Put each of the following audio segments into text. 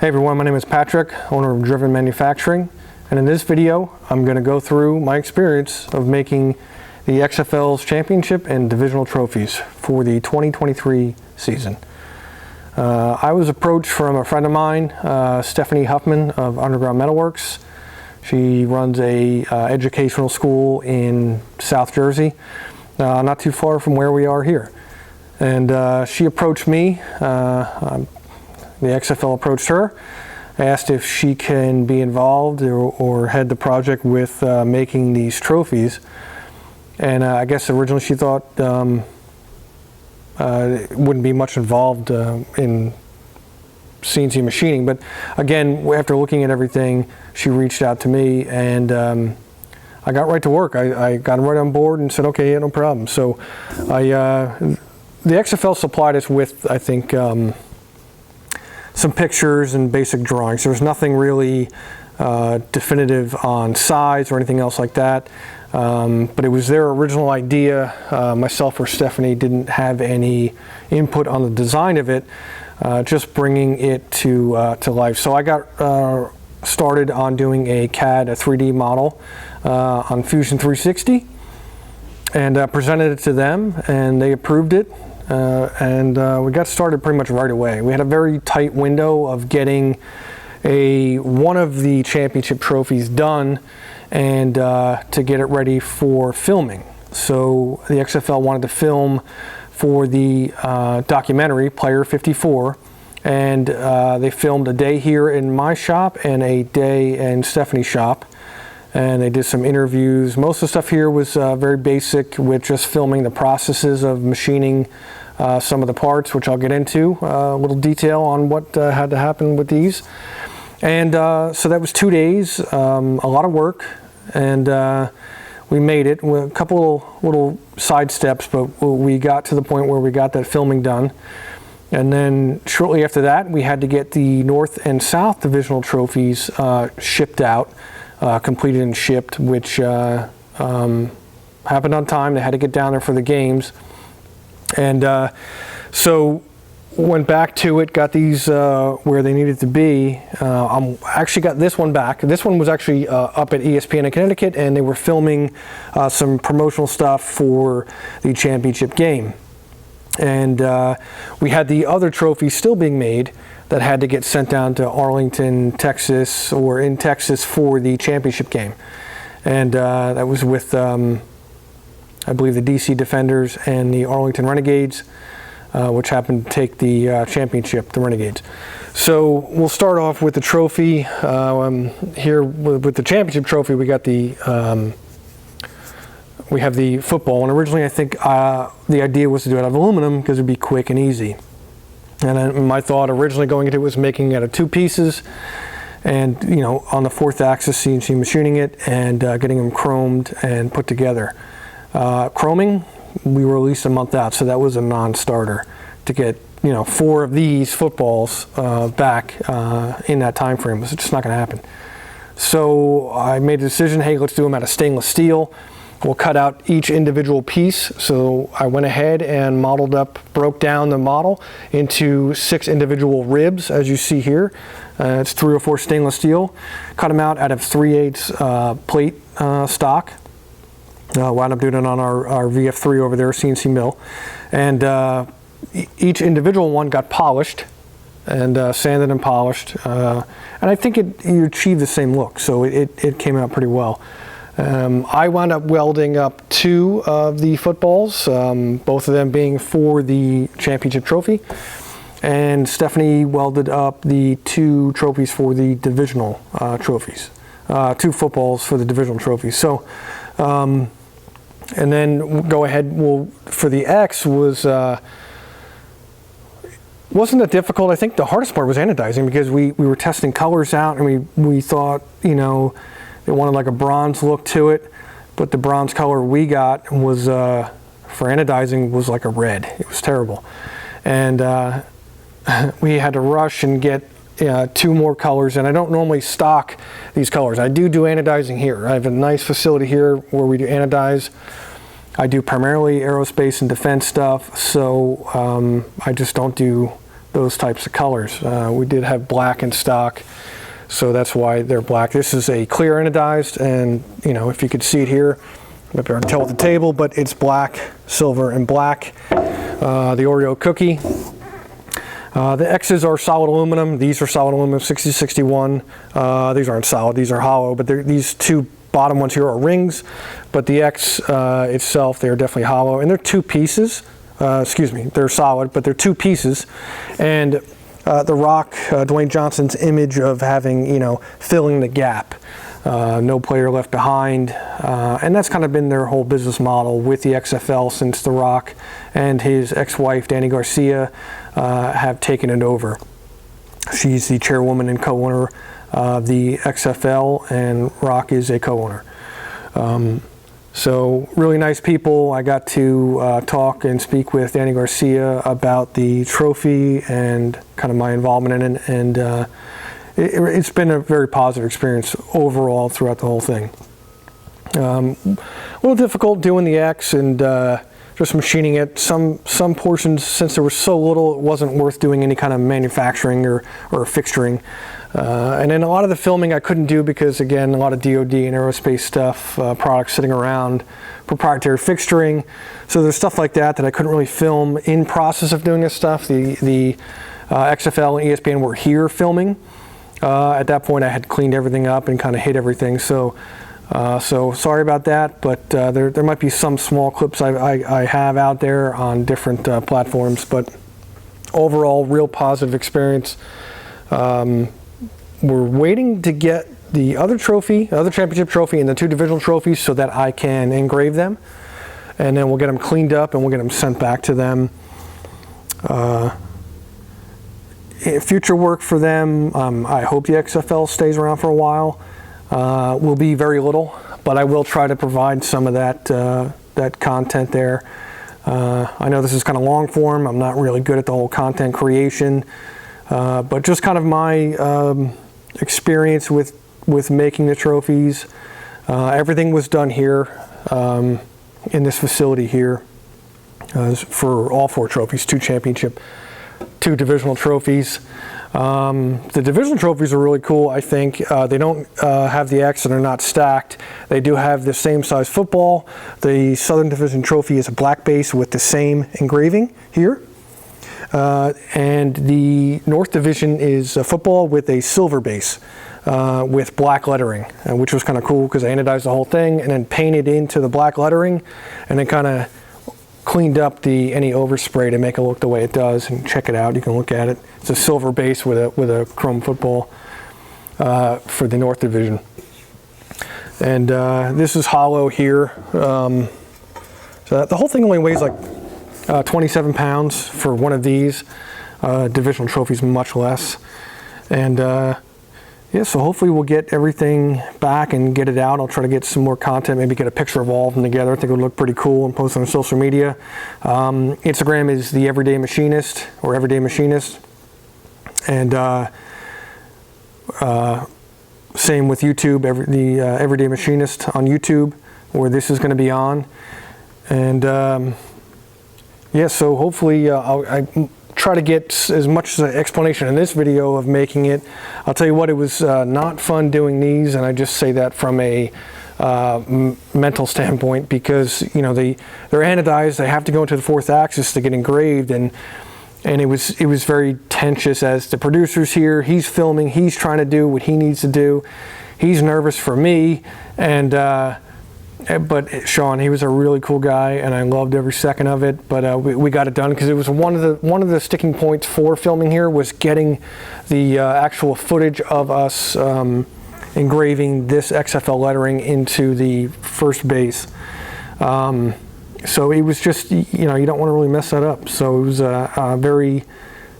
Hey everyone, my name is Patrick, owner of Driven Manufacturing, and in this video I'm going to go through my experience of making the XFL's championship and divisional trophies for the 2023 season. I was approached from a friend of mine, Stephanie Huffman of Underground Metalworks. She runs a educational school in South Jersey, not too far from where we are here. And she approached me. The XFL approached her, asked if she can be involved or head the project with making these trophies. And I guess originally she thought it wouldn't be much involved in CNC machining. But again, after looking at everything, she reached out to me, and I got right to work. I got right on board and said, okay, yeah, no problem. So the XFL supplied us with, I think, some pictures and basic drawings. There was nothing really definitive on size or anything else like that, but it was their original idea. Myself or Stephanie didn't have any input on the design of it, just bringing it to life. So I got started on doing a 3D model on Fusion 360, and presented it to them, and they approved it. We got started pretty much right away. We had a very tight window of getting one of the championship trophies done and to get it ready for filming. So the XFL wanted to film for the documentary Player 54, and they filmed a day here in my shop and a day in Stephanie's shop. And they did some interviews. Most of the stuff here was very basic, with just filming the processes of machining some of the parts, which I'll get into, a little detail on what had to happen with these. And so that was 2 days, a lot of work, and we made it with a couple little side steps, but we got to the point where we got that filming done. And then shortly after that, we had to get the North and South divisional trophies shipped out. Completed and shipped, which happened on time. They had to get down there for the games, and so went back to it, got these where they needed to be. I actually got this one back. This one was actually up at ESPN in Connecticut, and they were filming some promotional stuff for the championship game. And we had the other trophies still being made that had to get sent down to Arlington, Texas, or in Texas for the championship game. And that was with, I believe, the DC Defenders and the Arlington Renegades, which happened to take the championship, the Renegades. So we'll start off with the trophy. Here with the championship trophy, we got we have the football. And originally I think the idea was to do it out of aluminum because it would be quick and easy. And my thought originally going into it was making it out of 2 pieces, and on the 4th axis CNC machining it and getting them chromed and put together. Chroming, we were at least a month out, so that was a non-starter to get 4 of these footballs back in that time frame. It's just not going to happen. So I made a decision, hey, let's do them out of stainless steel. We'll cut out each individual piece. So I went ahead and broke down the model into 6 individual ribs, as you see here. It's 304 stainless steel. Cut them out of 3/8 plate stock. Wound up doing it on our VF3 over there, CNC mill. And each individual one got polished and sanded and polished. And I think you achieved the same look, so it came out pretty well. I wound up welding up 2 of the footballs, both of them being for the championship trophy, and Stephanie welded up the 2 trophies for the divisional trophies, 2 footballs for the divisional trophies. So, and then go ahead. For the X wasn't that difficult. I think the hardest part was anodizing, because we were testing colors out, and we thought they wanted like a bronze look to it, but the bronze color we got was, for anodizing, was like a red. It was terrible. And we had to rush and get 2 more colors, and I don't normally stock these colors. I do anodizing here. I have a nice facility here where we do anodize. I do primarily aerospace and defense stuff, so I just don't do those types of colors. We did have black in stock, so that's why they're black. This is a clear anodized, and you know, if you could see it here, might be hard to tell at the table, but it's black, silver, and black. The Oreo cookie. The X's are solid aluminum. These are solid aluminum, 6061. These aren't solid, these are hollow, but these two bottom ones here are rings, but the X itself, they're definitely hollow, and they're two pieces. Excuse me, they're solid, but they're two pieces. And The Rock, Dwayne Johnson's image of having, you know, filling the gap. No player left behind, and that's kind of been their whole business model with the XFL since The Rock and his ex-wife Dani Garcia have taken it over. She's the chairwoman and co-owner of the XFL, and Rock is a co-owner. So really nice people. I got to talk and speak with Dani Garcia about the trophy and kind of my involvement in it, and it's been a very positive experience overall throughout the whole thing. A little difficult doing the X and just machining it. Some portions, since there was so little, it wasn't worth doing any kind of manufacturing or fixturing. And then a lot of the filming I couldn't do because, again, a lot of DoD and aerospace stuff, products sitting around, proprietary fixturing. So there's stuff like that I couldn't really film in process of doing this stuff. The XFL and ESPN were here filming. At that point I had cleaned everything up and kind of hid everything. So sorry about that, but there might be some small clips I have out there on different platforms, but overall, real positive experience. We're waiting to get the other championship trophy and the 2 divisional trophies so that I can engrave them, and then we'll get them cleaned up and we'll get them sent back to them. Future work for them, I hope the XFL stays around for a while. Will be very little, but I will try to provide some of that content there. I know this is kind of long form. I'm not really good at the whole content creation, but just kind of my experience with making the trophies. Everything was done here in this facility here for all 4 trophies, 2 championship, 2 divisional trophies. The divisional trophies are really cool, I think. They don't have the X and they're not stacked. They do have the same size football. The Southern Division trophy is a black base with the same engraving here. And the North Division is a football with a silver base with black lettering, which was kind of cool because I anodized the whole thing and then painted into the black lettering and then kind of cleaned up any overspray to make it look the way it does. And check it out, you can look at it. It's a silver base with a chrome football for the North Division. And this is hollow here. So the whole thing only weighs like 27 pounds for one of these. Divisional trophies much less. And yeah, so hopefully we'll get everything back and get it out. I'll try to get some more content, maybe get a picture of all of them together. I think it would look pretty cool and post on social media. Instagram is the Everyday Machinist or Everyday Machinist. And same with YouTube, the Everyday Machinist on YouTube, where this is going to be on. And yeah, so hopefully I try to get as much explanation in this video of making it. I'll tell you what, it was not fun doing these, and I just say that from a mental standpoint, because you know they're anodized. They have to go into the 4th axis to get engraved, and it was very tensious as the producer's here. He's filming. He's trying to do what he needs to do. He's nervous for me, and but Sean, he was a really cool guy, and I loved every second of it. But we got it done because it was one of the sticking points for filming here was getting the actual footage of us engraving this XFL lettering into the first base. So it was just, you know, you don't want to really mess that up. So it was a very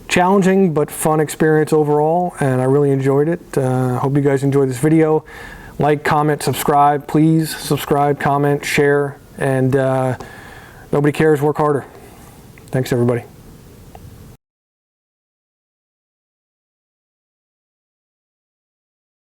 challenging but fun experience overall, and I really enjoyed it. Hope you guys enjoyed this video. Like, comment, subscribe. Please subscribe, comment, share, and nobody cares, work harder. Thanks, everybody.